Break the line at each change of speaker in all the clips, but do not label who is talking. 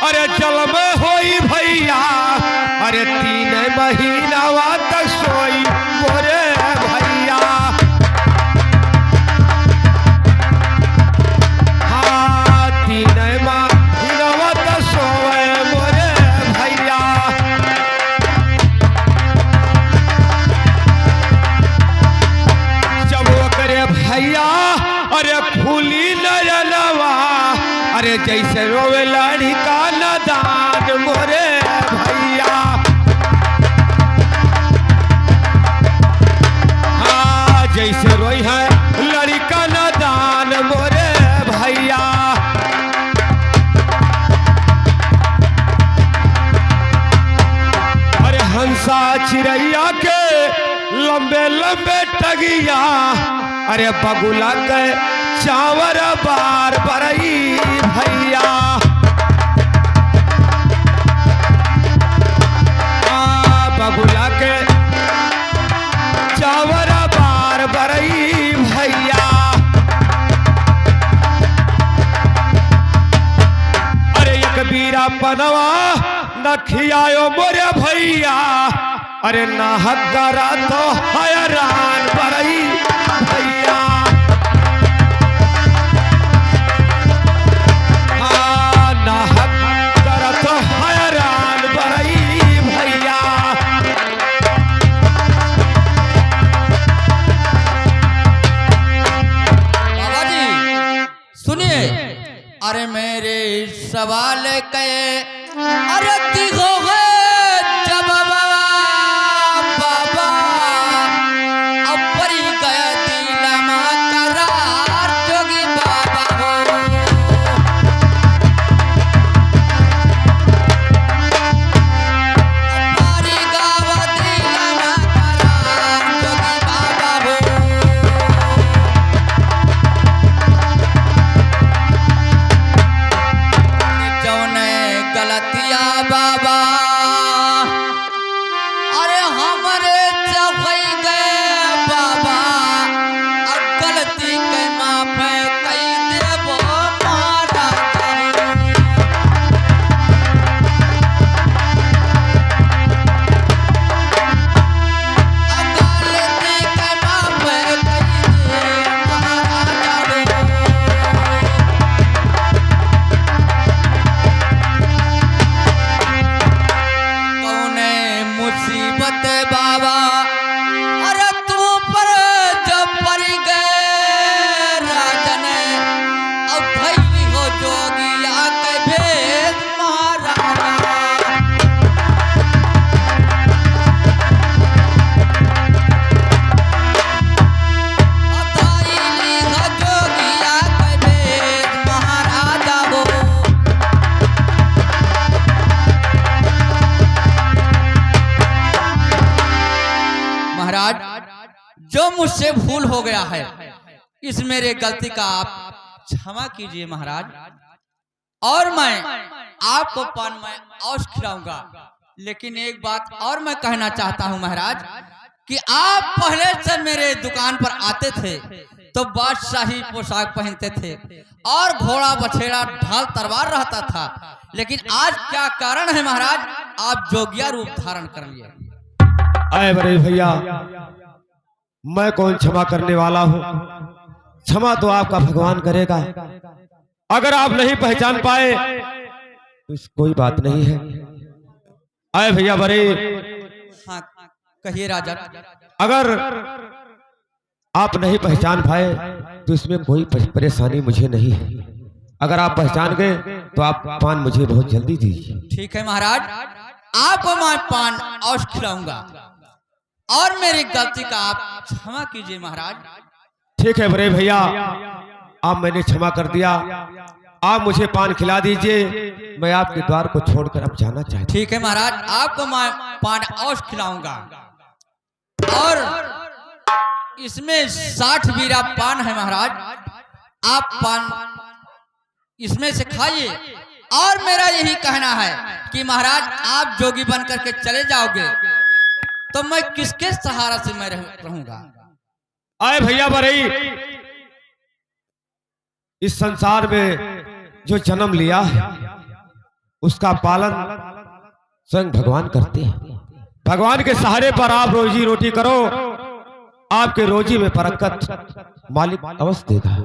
अरे जल में होई भैया अरे 3 महीनावा तक सोई मोरे भैया। हाँ 3 महीनावा तक सोए मोरे भैया। जब वो करे भैया अरे खुली नयनवा अरे जैसे रोवे लड़का नदान मोरे भैया। हाँ जैसे रोई है लड़का नदान मोरे भैया। अरे हंसा चिड़ैया के लंबे लंबे टगिया अरे बगुला के चावर बार बरई भैया। बगुला के चावर बार बरई भैया। अरे एक बीरा पनवा न खियायो मोरे भैया अरे नाहक करा तो हैरान बरई भैया।
अरे मेरे सवाल के अरे दिखो जब बाबा अब परी गया दिलमा करार जोगी बाबा हो। परी गावा दिलमा करार जोगी बाबा हो। गलतिया बाबा अरे हमारे चौकई गए बाबा अब गलती के माफ कई देवो मारा गलती के माफ कई देवो मारा। मुसीबत बाबा अरे तू पर जब पड़ी गए राजन अब भैली हो जोगिया के भेद महाराजा। भैली हो जोगिया के भेद महाराजा हो। महाराज जो मुझसे भूल हो गया है इस मेरे गलती का आप क्षमा कीजिए महाराज। और मैं आपको पान में और खिलाऊंगा, लेकिन एक बात और मैं कहना चाहता हूं महाराज कि आप पहले से मेरे दुकान पर आते थे तो बादशाही पोशाक पहनते थे और घोड़ा बछेड़ा ढाल तलवार रहता था, लेकिन आज क्या कारण है महाराज आप जोगिया रूप धारण कर लिए।
अरे बड़े भैया मैं कौन क्षमा करने वाला हूँ, क्षमा तो आपका भगवान करेगा। अगर आप नहीं पहचान पाए तो कोई बात नहीं है। अरे भैया बड़े
हाँ कहिए राजा।
अगर आप नहीं पहचान पाए तो इसमें कोई परेशानी मुझे नहीं है। अगर आप पहचान गए तो आप पान मुझे बहुत जल्दी दीजिए।
ठीक है महाराज, आपको मैं पान और खिलाऊंगा और मेरी गलती का आप क्षमा कीजिए महाराज।
ठीक है बड़े भैया, आप मैंने क्षमा कर दिया, आप मुझे पान खिला दीजिए, मैं आपके द्वार को छोड़कर अब जाना चाहता हूं।
ठीक है महाराज, आपको मैं पान और खिलाऊंगा और इसमें 60 बीरा पान है महाराज, आप पान इसमें से खाइए। और मेरा यही कहना है कि महाराज आप जोगी बन करके चले जाओगे तो मैं किसके सहारा से मैं रहूंगा।
आए भैया बरई, इस संसार में जो जन्म लिया है उसका पालन स्वयं भगवान करते हैं। भगवान के सहारे पर आप रोजी रोटी करो, आपके रोजी में बरकत मालिक अवश्य देगा।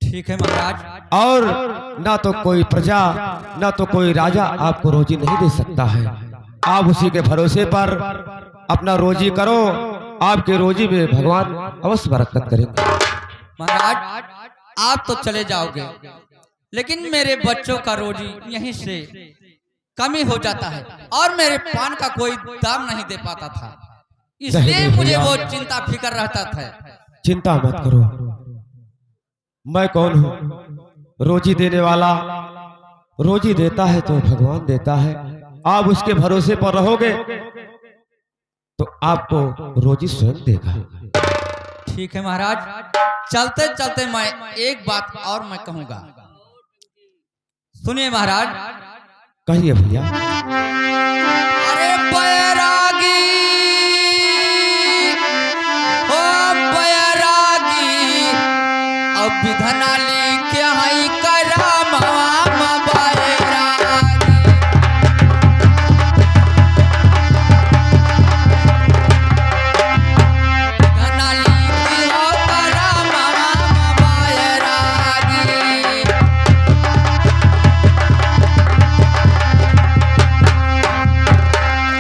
ठीक है महाराज।
और ना तो कोई प्रजा ना तो कोई राजा आपको रोजी नहीं दे सकता है। आप उसी के भरोसे पर अपना रोजी करो, आपके रोजी में भगवान अवश्य बरकत करेंगे।
महाराज आप तो चले जाओगे, लेकिन मेरे बच्चों का रोजी यहीं से कमी हो जाता है और मेरे पान का कोई दाम नहीं दे पाता था, इसलिए मुझे वो चिंता फिक्र रहता था।
चिंता मत करो, मैं कौन हूँ? रोजी देने वाला। रोजी देता है तो भगवान देता है। आप उसके भरोसे पर रहोगे तो आपको रोजी स्वयं देगा।
ठीक है महाराज। चलते चलते मैं एक बात और मैं कहूंगा, सुनिए महाराज।
कहिए भैया।
अरे बैरागी, ओ बैरागी, अब विधनाली क्या है करा मामा बैरागी। विधनाली क्या करा मामा बैरागी।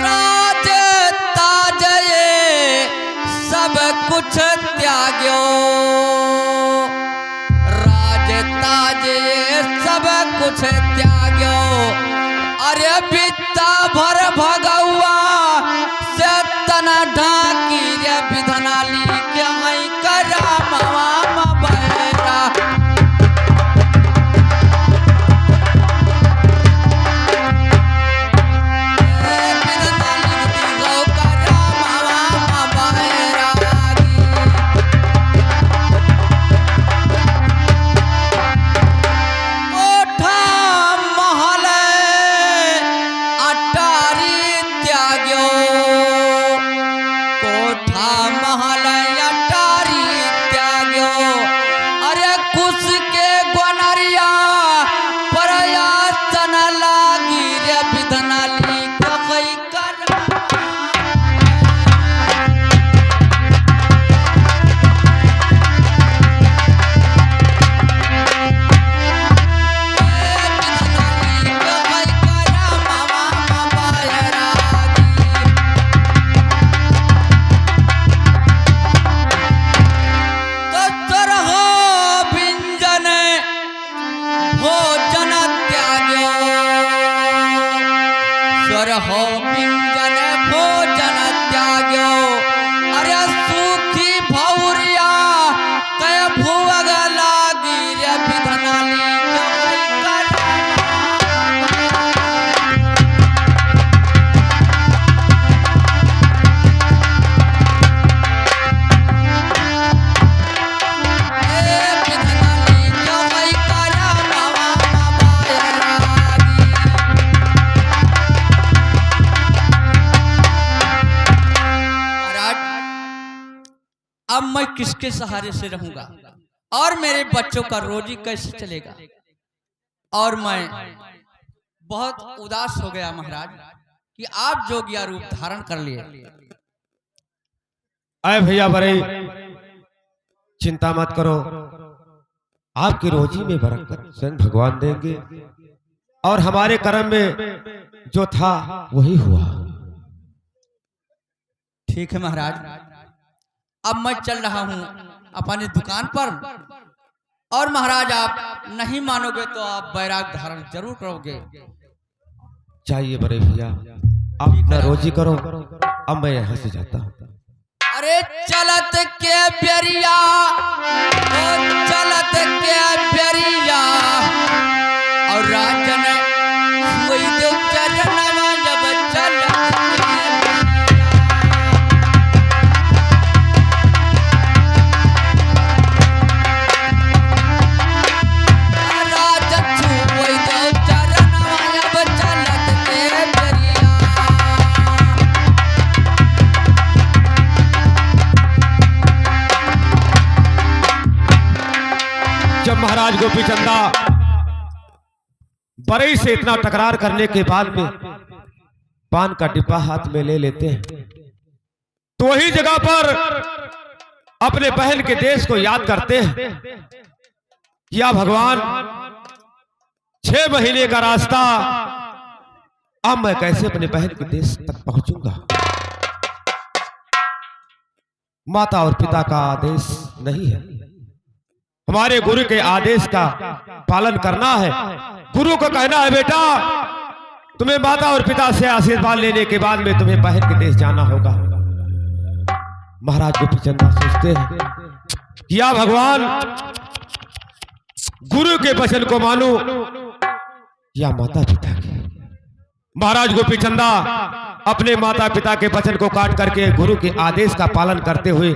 राज ताज ये सब कुछ त्याग्यो, राज ताज ये सब कुछ त्याग्यो। अरे बित्ता भर भगवा से तना ढाकी रे विधनाली क्या है करा मामा बैरा। हो पिंजन भोजन त्याग्यो। अरे सूखी भौरिया कय भुवग लागी रे विधनाली अब मैं किसके सहारे से रहूंगा और मेरे बच्चों का रोजी कैसे चलेगा। और मैं बहुत उदास हो गया महाराज कि आप जोगिया रूप धारण कर लिए।
आए भैया बड़े चिंता मत करो, आपकी रोजी में बरकत स्वयं भगवान देंगे और हमारे कर्म में जो था वही हुआ।
ठीक है महाराज, अब मैं चल रहा हूं अपनी दुकान पर और महाराज आप नहीं मानोगे तो आप बैराग धारण जरूर करोगे।
चाहिए बड़े भैया, आप अपना रोजी करो, अब मैं यहाँ से जाता हूँ।
अरे चलत के प्यारिया, चलत के प्यारिया और राजन हुई दो चरणवा जब चलत
जब महाराज गोपी चंदा बरई से इतना टकरार करने के बाद में पान का डिब्बा हाथ में ले लेते हैं, तो वही जगह पर अपने बहन के देश को याद करते हैं। या भगवान, 6 महीने का रास्ता, अब मैं कैसे अपने बहन के देश तक पहुंचूंगा। माता और पिता का आदेश नहीं है, हमारे गुरु के आदेश का पालन करना है। गुरु को कहना है, बेटा तुम्हें माता और पिता से आशीर्वाद लेने के बाद में तुम्हें बहन के देश जाना होगा। महाराज गोपीचंद सोचते हैं, या भगवान, गुरु के वचन को मानूं या माता पिता के। महाराज गोपीचंदा अपने माता पिता के वचन को काट करके गुरु के आदेश का पालन करते हुए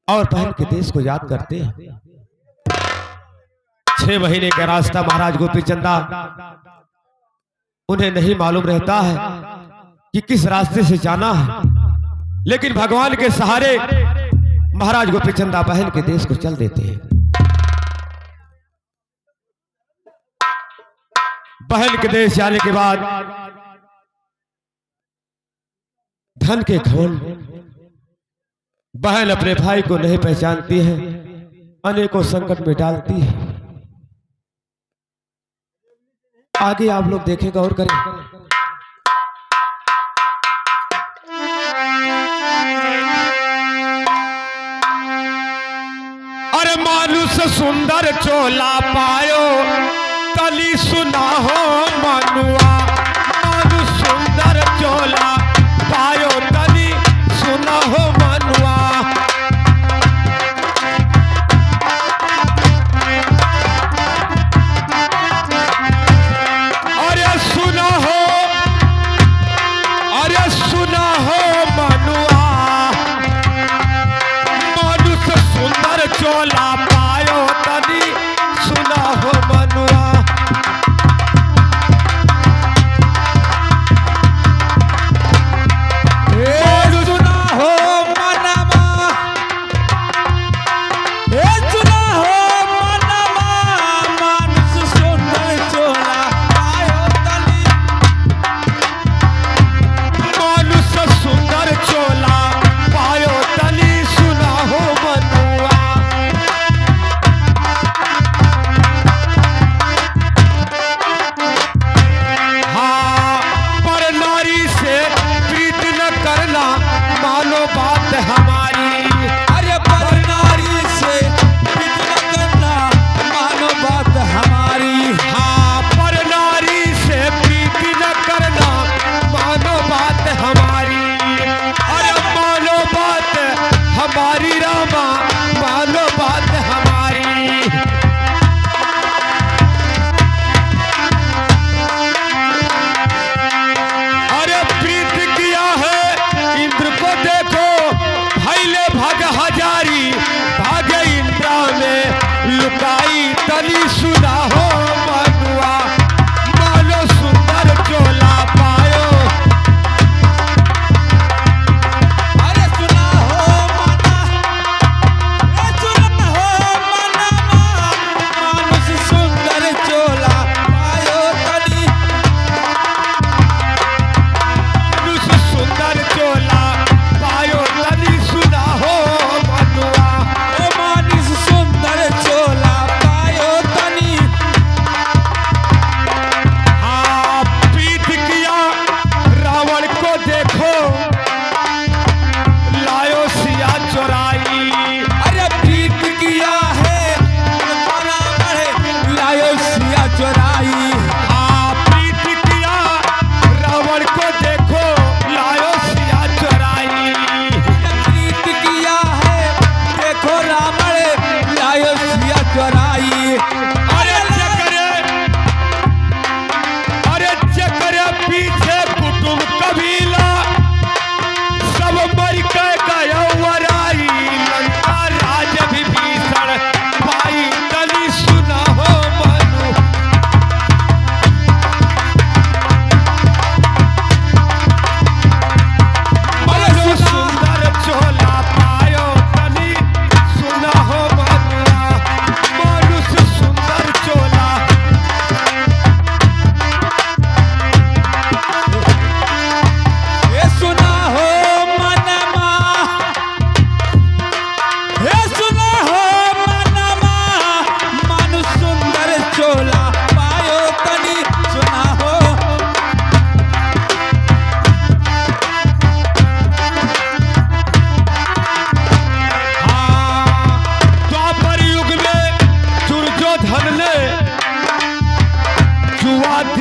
और बहन के देश को याद करते हैं। 6 महीने का रास्ता महाराज गोपीचंदा, उन्हें नहीं मालूम रहता है कि किस रास्ते से जाना है, लेकिन भगवान के सहारे महाराज गोपीचंदा बहन के देश को चल देते हैं। बहन के देश जाने के बाद धन के घमंड, बहन अपने भाई को नहीं पहचानती है, अनेकों संकट में डालती है। आगे आप लोग देखेगा और करें। अरे मानुष सुंदर चोला पायो, तली सुना हो मनुआ। मानुष सुंदर चोला पायो, तली सुना हो मनुआ। अरे सुना हो मनुआ। मानुष सुंदर चोला पायो, तली सुना हो मनुआ।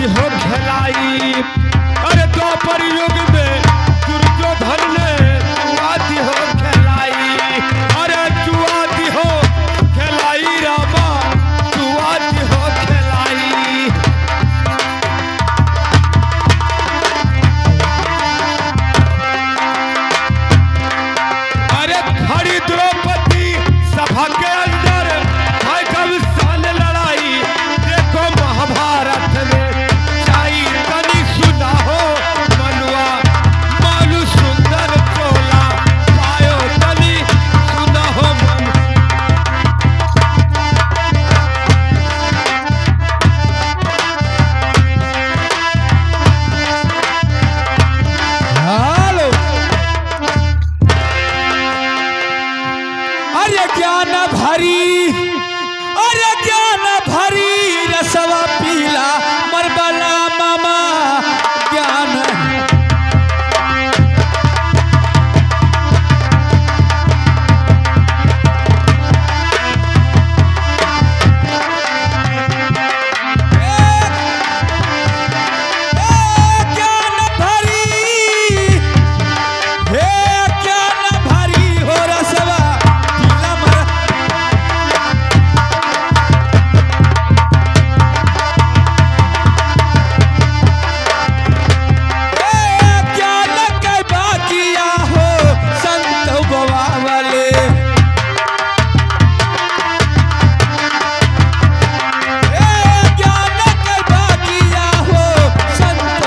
हो खिलाई। अरे द्वापर युग में दुर्योधन ने जुआती हो खिलाई। अरे जुआती हो खिलाई रामा, जुआती हो खिलाई। अरे खड़ी द्रौपदी सभा के अंदर है घमसान लड़ाई। देखो महाभारत में चाई तनी सुना हो मनुआ, मानु सुंदर चोला पायो तनी सुना हो मन।
हेलो अरे ज्ञान भरी, अरे ज्ञान भरी रसवा पीला मरबला मामा ज्ञान। ज्ञान भरी, हे ज्ञान भरी हो रसवा पीला मर। ज्ञान के बाकिया हो संत बवा वाले। ज्ञान के बाकिया हो संत।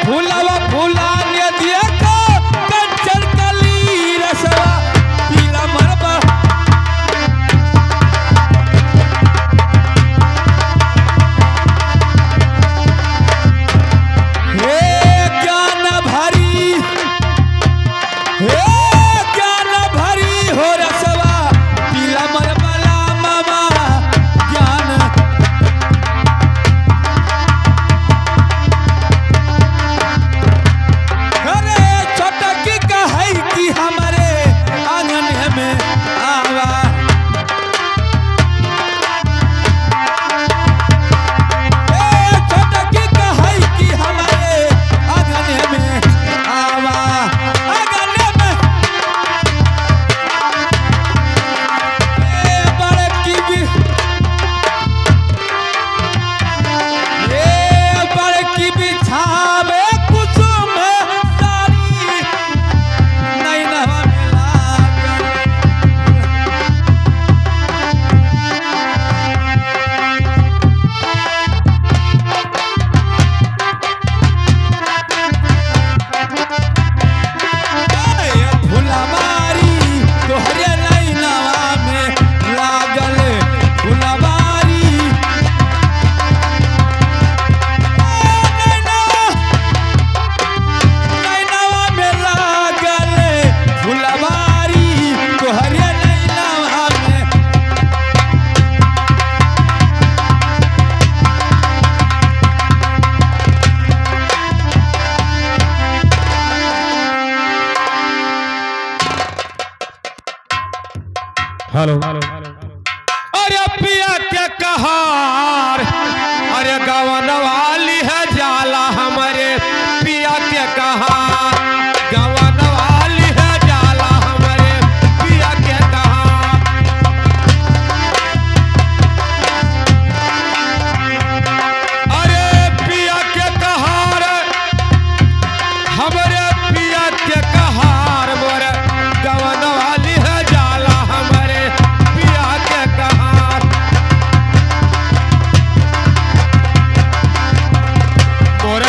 फूलवा फूला ने दिया को कंचन कली रसवा पीला मरबा। हे ज्ञान भरी, हे ज्ञान भरी हो रसवा पीला मरबला मामा ज्ञान। अरे छोटकी कहै कि हमारे आंगन में आवा। छोटकी कहै कि हमारे आंगन में आवा। आंगन में बड़की भी, बड़की बिछावे कुसुम सारी नैनवा में लागल। फुलवारी तोहरे नैनवा में लागल। फुलवारी नैनवा में लागल। फुलवारी तोहरे नैनवा में।
हेलो अरे पिया के कहार, अरे गवन वाली है जाला हमारे पिया के कहार। गवन वाली है जाला हमारे पिया के कहार। अरे पिया के कहार, हमारे पिया के कहार मोरे गवन वाली है जाला हमारे पिया के कहार। मोरे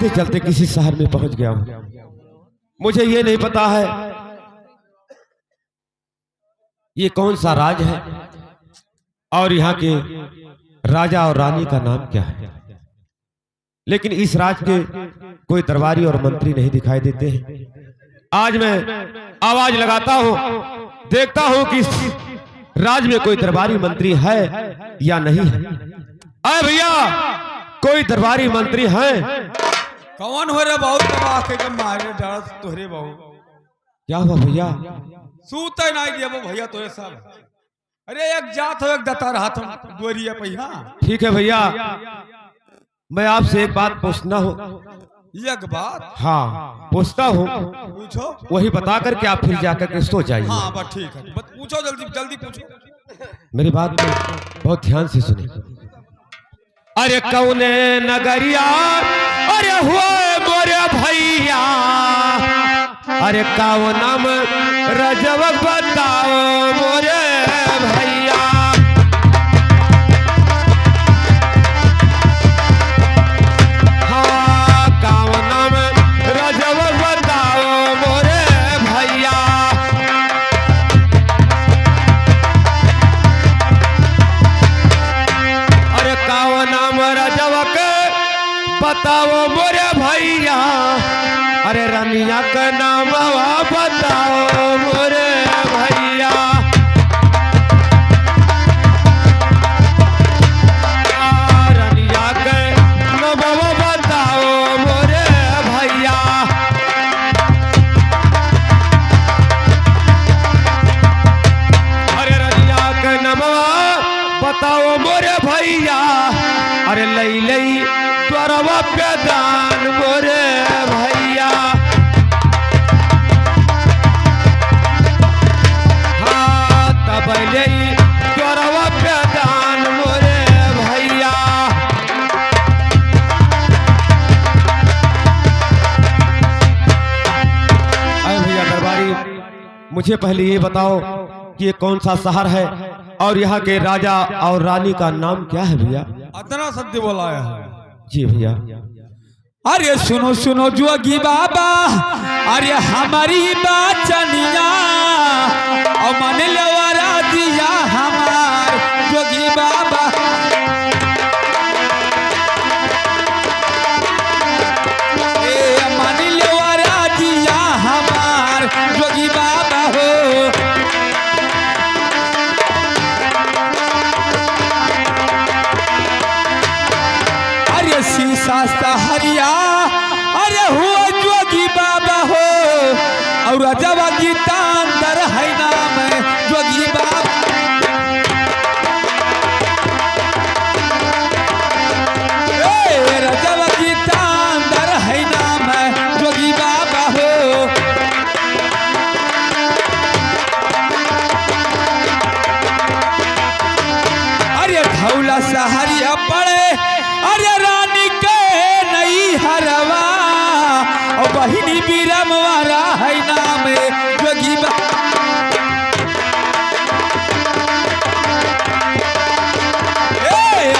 चलते चलते किसी शहर में पहुंच गया हूं। मुझे ये नहीं पता है ये कौन सा राज है और यहाँ के राजा और रानी का नाम क्या है, लेकिन इस राज के कोई दरबारी और मंत्री नहीं दिखाई देते हैं। आज मैं आवाज लगाता हूं, देखता हूं कि इस राज में कोई दरबारी मंत्री है या नहीं है। अरे भैया, कोई दरबारी मंत्री है?
कौन हो रे बहुत तबाह के मारे डर तोहरे बहु
क्या हुआ भैया?
सूते नहीं दिया वो भैया तोरे सब। अरे एक जात हो एक दता रहा तुम गोरिया पहिया।
ठीक है भैया, मैं आपसे एक बात पूछना हूँ।
एक बात?
हाँ पूछता हूँ,
पूछो।
वही बता कर के आप फिर जाकर के सो जाइए।
हाँ बस ठीक है, बस पूछो जल्दी जल्दी पूछो।
मेरी बात को बहुत ध्यान से सुने। अरे कौने नगरिया अरे हुआ मोरे भैया, अरे कौनम रजब बताओ मोरे भैया। हाँ कौनम रजब बताओ मोरे भैया। अरे कौनम रजब के बताओ मोरे भैया, अरे रनिया का नाम बताओ मोरे भैया। रनिया के नाम बताओ मोरे भैया। अरे रनिया के नाम बताओ मोरे भैया, अरे लई लई तोरवा पे दान मोरे भैया। हाँ तब लई तोरवा पे दान मोरे भैया। अरे भैया दरबारी, मुझे पहले ये बताओ कि ये कौन सा शहर है और यहाँ के राजा और रानी का नाम क्या है भैया?
इतना सत्य बोलाया है।
जी भैया।
अरे सुनो सुनो जोगी बाबा, अरे हमारी बाचनिया और मन लेवरा दिया हमार जोगी बाबा। ए मन लेवरा दिया हमार जोगी बाबा हो। अरे शीशा हरिया अरे हुआ जोगी बाबा हो, और रजवा गीता अंदर है नाम जोगी बाबा। ए रजवा गीता अंदर है नाम जोगी बाबा हो। अरे धौला सहरिया पड़े अरे रानी के नई हरवा, और बहिनी बीरम वाला है नाम जोगी बाबा।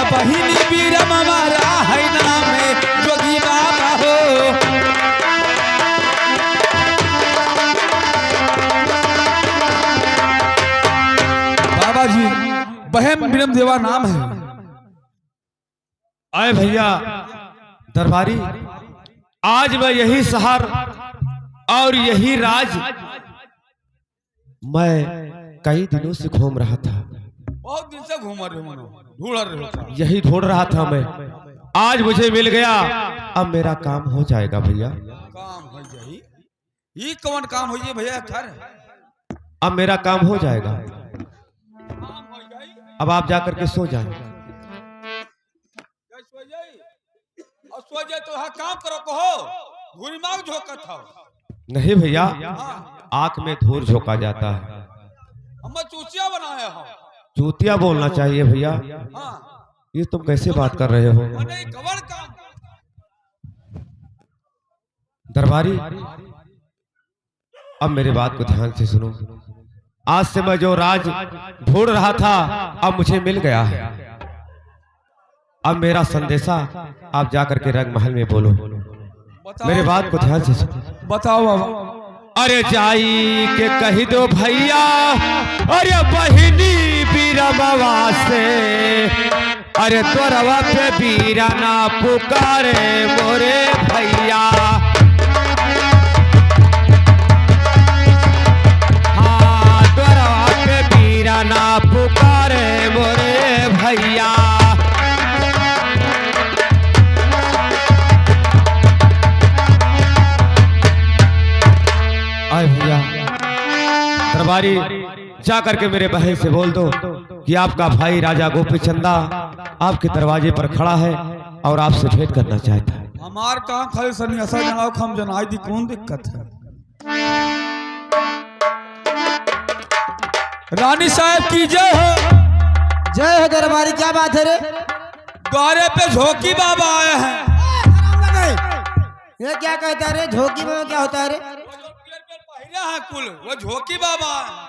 बहिनी बीरम वाला है नाम जोगी बाबा हो। बाबा जी बहम बीरम देवा नाम है।
आए भैया दरबारी, आज मैं यही शहर और यही राज मैं कई दिनों से घूम रहा था।
बहुत दिन से घूम रहे हो, ढूंढ रहे हो।
यही ढूंढ रहा था मैं, आज मुझे मिल गया। अब मेरा काम हो जाएगा भैया।
काम हो जाई? ये कौन काम हो जाए भैया? खर
अब मेरा काम हो जाएगा।
काम हो जाई?
अब आप जाकर के सो जाए।
सो जाई और सो जाए तो हाँ काम करो कहो, घुरीमाग झोंकत हो।
नहीं भैया,
हाँ
आंख में धूल झोंका जाता है।
हम चूचिया बनाया हो।
चूतिया बोलना चाहिए भैया।
हाँ
ये तुम कैसे बात कर रहे हो
नहीं कवर काम।
दरबारी? अब मेरी बात को ध्यान से सुनो। आज से मैं जो राज ढूंढ रहा था अब मुझे मिल गया है। अब मेरा संदेशा आप जाकर के रंग महल में बोलो।
बताओ।
मेरे बात को ध्यान से सुनो।
बताओ बाबा।
अरे जाई के कही दो भैया, अरे बहिनी बीरमवा से, अरे तोरवा पे बीरा ना पुकारे मोरे भैया। हाँ तोरवा पे बीरा ना पुकारे मोरे भैया। आए भैया दरबारी, जा करके मेरे बहन से बोल दो कि आपका भाई राजा गोपी चंदा आपके दरवाजे पर खड़ा है और आपसे भेंट करना चाहता है।
हमार कहाँ खाली सन्यासा जनाओ हम जनाई दी कौन दिक्कत है। रानी साहब की जय हो।
जय हो दरबारी। क्या बात है रे?
द्वारे पे झोंकी बाबा आए हैं।
ये क्या कहता है रे? झोंकी में क्या होता है रे?
पहिरा है कुल वो झोंकी बाबा आए हैं।